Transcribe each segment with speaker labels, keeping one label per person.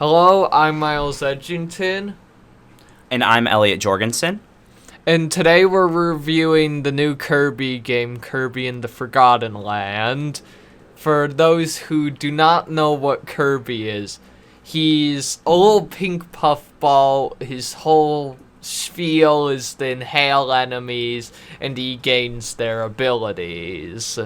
Speaker 1: Hello, I'm Myles Edgington,
Speaker 2: And I'm Elliott Jorgensen.
Speaker 1: and today we're reviewing the new Kirby game, Kirby in the Forgotten Land. For those who do not know what Kirby is, he's a little pink puffball. His whole spiel is to inhale enemies, and he gains their abilities.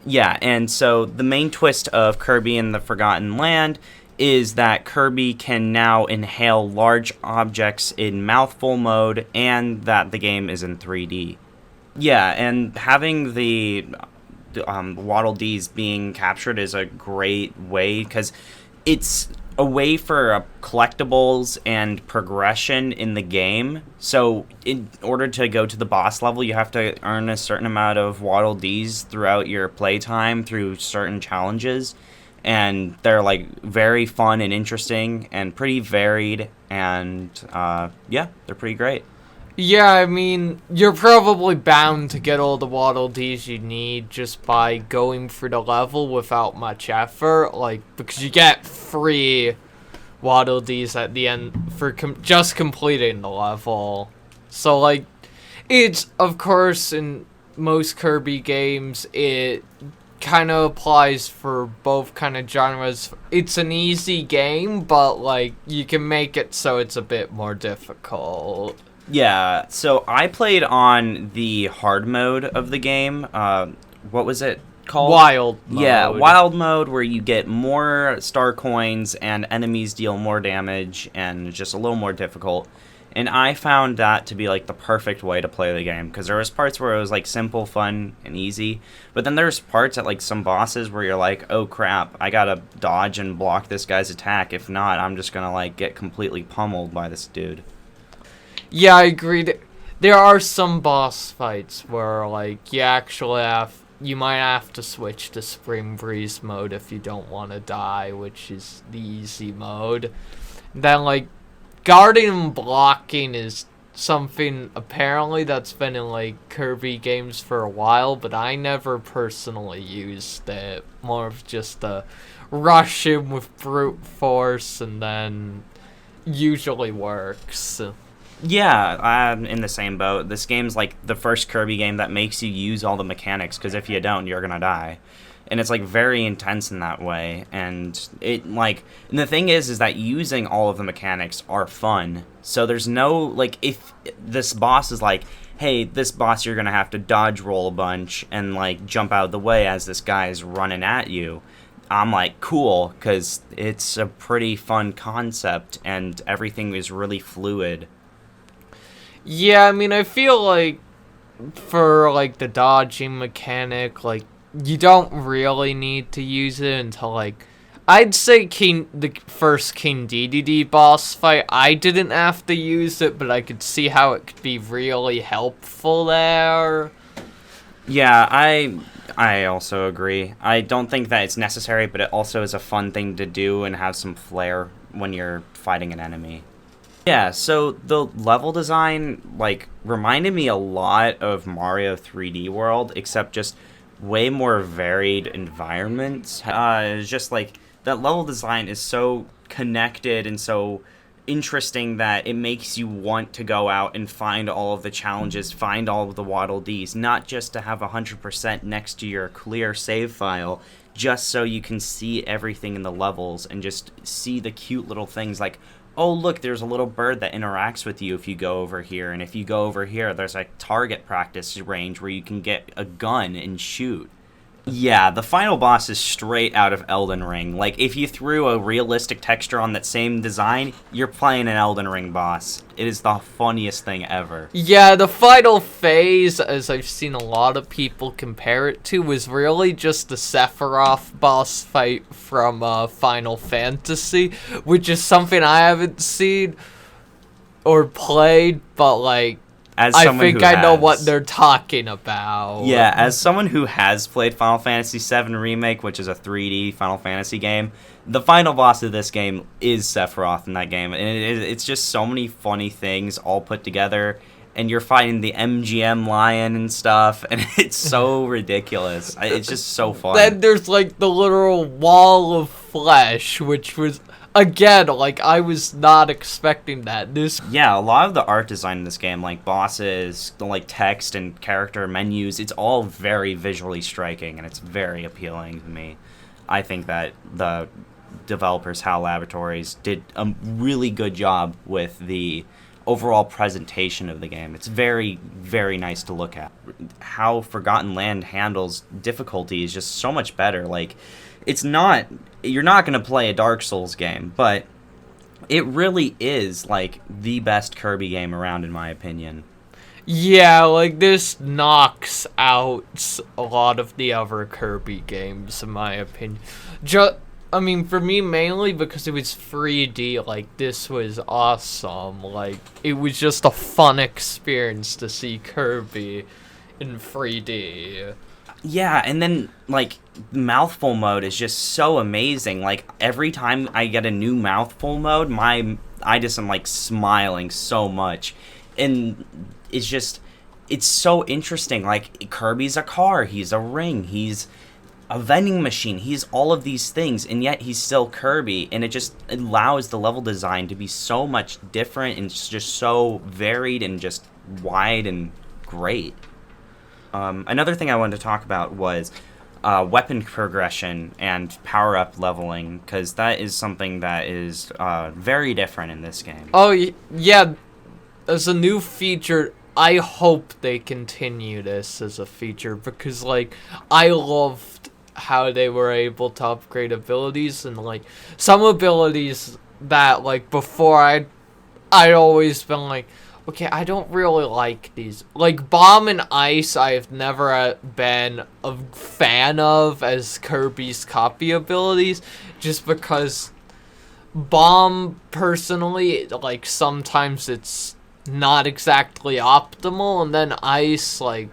Speaker 2: Yeah, and so the main twist of Kirby in the Forgotten Land is that Kirby can now inhale large objects in mouthful mode and that the game is in 3D. Yeah, and having the Waddle Dees being captured is a great way because it's a way for collectibles and progression in the game. So in order to go to the boss level, you have to earn a certain amount of Waddle Dees throughout your playtime through certain challenges. And they're like very fun and interesting and pretty varied. And yeah, they're pretty great.
Speaker 1: Yeah, I mean, you're probably bound to get all the Waddle Dees you need just by going through the level without much effort, because you get free Waddle Dees at the end for just completing the level. So, it's, of course, in most Kirby games, it kind of applies for both kind of genres. It's an easy game, but, you can make it so it's a bit more difficult.
Speaker 2: Yeah, so I played on the hard mode of the game. What was it called?
Speaker 1: Wild mode.
Speaker 2: Yeah, wild mode, where you get more star coins and enemies deal more damage and just a little more difficult. And I found that to be like the perfect way to play the game because there was parts where it was like simple, fun, and easy. But then there's parts at like some bosses where you're like, oh crap, I gotta dodge and block this guy's attack. If not, I'm just gonna like get completely pummeled by this dude.
Speaker 1: Yeah, I agree. There are some boss fights where, you might have to switch to Spring Breeze mode if you don't want to die, which is the easy mode. Then, guarding and blocking is something apparently that's been in, Kirby games for a while, but I never personally used it. More of just a rush in with brute force, and then usually works.
Speaker 2: Yeah, I'm in the same boat. This game's like the first Kirby game that makes you use all the mechanics, because if you don't, you're gonna die. And it's like very intense in that way. And and the thing is that using all of the mechanics are fun. So there's no, if this boss is like, hey, this boss you're gonna have to dodge roll a bunch and jump out of the way as this guy is running at you. I'm like, cool, because it's a pretty fun concept and everything is really fluid.
Speaker 1: Yeah, I mean, I feel for, the dodging mechanic, you don't really need to use it until, I'd say the first King Dedede boss fight, I didn't have to use it, but I could see how it could be really helpful there.
Speaker 2: Yeah, I also agree. I don't think that it's necessary, but it also is a fun thing to do and have some flair when you're fighting an enemy. Yeah, so the level design, reminded me a lot of Mario 3D World, except just way more varied environments. It's just, that level design is so connected and so interesting that it makes you want to go out and find all of the challenges, find all of the Waddle Dees, not just to have 100% next to your clear save file, just so you can see everything in the levels and just see the cute little things like, oh, look, there's a little bird that interacts with you if you go over here. And if you go over here, there's a target practice range where you can get a gun and shoot. Yeah, the final boss is straight out of Elden Ring. If you threw a realistic texture on that same design, you're playing an Elden Ring boss. It is the funniest thing ever.
Speaker 1: Yeah, the final phase, as I've seen a lot of people compare it to, was really just the Sephiroth boss fight from Final Fantasy, which is something I haven't seen or played, but, I think I know what they're talking about.
Speaker 2: Yeah, as someone who has played Final Fantasy VII Remake, which is a 3D Final Fantasy game, the final boss of this game is Sephiroth in that game. And it's just so many funny things all put together. And you're fighting the MGM lion and stuff. And it's so ridiculous. It's just so fun.
Speaker 1: Then there's, the literal wall of flesh, which was... again, like, I was not expecting that.
Speaker 2: Yeah, a lot of the art design in this game, like bosses, the like text and character menus, it's all very visually striking and it's very appealing to me. I think that the developers, HAL Laboratories, did a really good job with the overall presentation of the game. It's very, very nice to look at. How Forgotten Land handles difficulty is just so much better. Like, it's not, you're not going to play a Dark Souls game, but it really is, like, the best Kirby game around, in my opinion.
Speaker 1: Yeah, like, this knocks out a lot of the other Kirby games, in my opinion. I mean, for me, mainly because it was 3D, like, this was awesome. Like, it was just a fun experience to see Kirby in 3D.
Speaker 2: Yeah, and then, like, mouthful mode is just so amazing. Like, every time I get a new mouthful mode, I just am, like, smiling so much. And it's so interesting. Like, Kirby's a car, he's a ring, he's a vending machine, he's all of these things, and yet he's still Kirby, and it just allows the level design to be so much different and just so varied and just wide and great. Another thing I wanted to talk about was weapon progression and power-up leveling, because that is something that is very different in this game.
Speaker 1: Oh, yeah, as a new feature, I hope they continue this as a feature, because, like, I loved how they were able to upgrade abilities, and, like, some abilities that, like, before I'd always been like, okay, I don't really like these. Like, Bomb and Ice, I've never been a fan of as Kirby's copy abilities, just because Bomb, personally, like, sometimes it's not exactly optimal, and then Ice, like,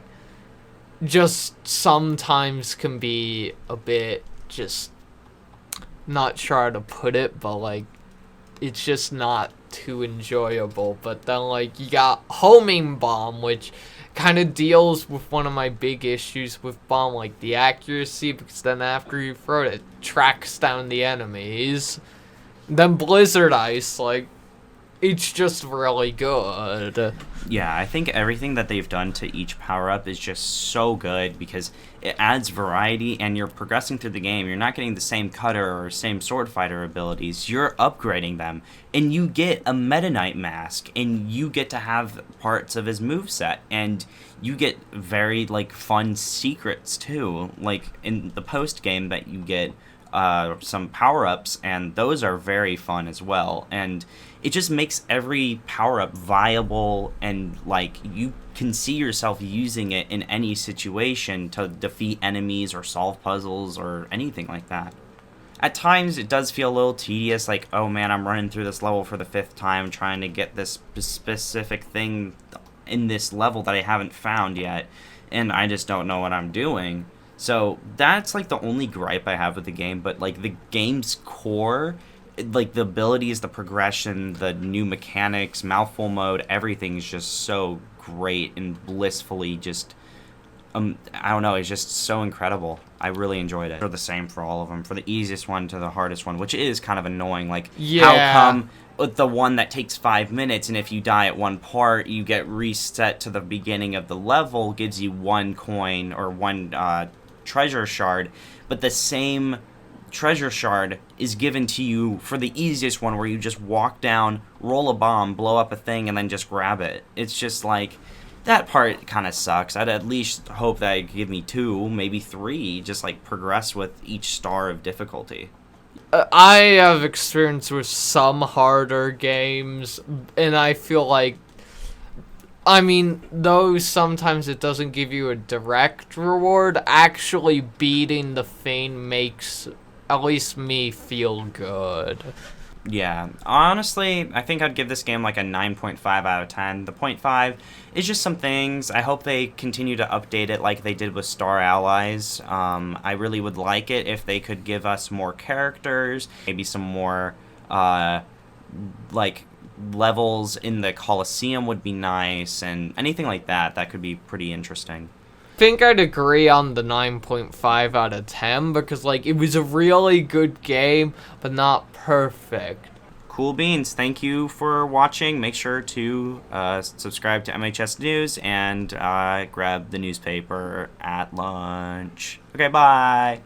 Speaker 1: just sometimes can be a bit just not sure how to put it, but, like, it's just not too enjoyable. But then, like, you got Homing Bomb, which kind of deals with one of my big issues with Bomb, like the accuracy, because then after you throw it, it tracks down the enemies. Then Blizzard Ice, like, it's just really good.
Speaker 2: Yeah, I think everything that they've done to each power-up is just so good because it adds variety and you're progressing through the game. You're not getting the same cutter or same sword fighter abilities. You're upgrading them. And you get a Meta Knight mask and you get to have parts of his moveset. And you get very, like, fun secrets too. Like in the post-game that you get some power-ups, and those are very fun as well. And it just makes every power-up viable, and, like, you can see yourself using it in any situation to defeat enemies or solve puzzles or anything like that. At times, it does feel a little tedious, like, oh man, I'm running through this level for the 5th time trying to get this specific thing in this level that I haven't found yet, and I just don't know what I'm doing. So that's, like, the only gripe I have with the game, but, like, the game's core, like, the abilities, the progression, the new mechanics, mouthful mode, everything's just so great and blissfully just, I don't know, it's just so incredible. I really enjoyed it. They're the same for all of them, from the easiest one to the hardest one, which is kind of annoying. Like,
Speaker 1: Yeah.
Speaker 2: how come with the one that takes 5 minutes, and if you die at one part, you get reset to the beginning of the level, gives you 1 coin or 1 treasure shard, but the same treasure shard is given to you for the easiest one, where you just walk down, roll a bomb, blow up a thing, and then just grab it. It's just like, that part kind of sucks. I'd at least hope that it'd give me 2, maybe 3, just, like, progress with each star of difficulty.
Speaker 1: I have experience with some harder games, and I feel like, I mean, though sometimes it doesn't give you a direct reward, actually beating the thing makes at least me feel good.
Speaker 2: Yeah, honestly, I think I'd give this game like a 9.5 out of 10. The 0.5 is just some things. I hope they continue to update it like they did with Star Allies. I really would like it if they could give us more characters, maybe some more, like, levels in the Coliseum would be nice, and anything like that could be pretty interesting.
Speaker 1: think I'd agree on the 9.5 out of 10 because, like, it was a really good game, but not perfect.
Speaker 2: Cool beans. Thank you for watching. Make sure to subscribe to MHS News and grab the newspaper at lunch. Okay, bye.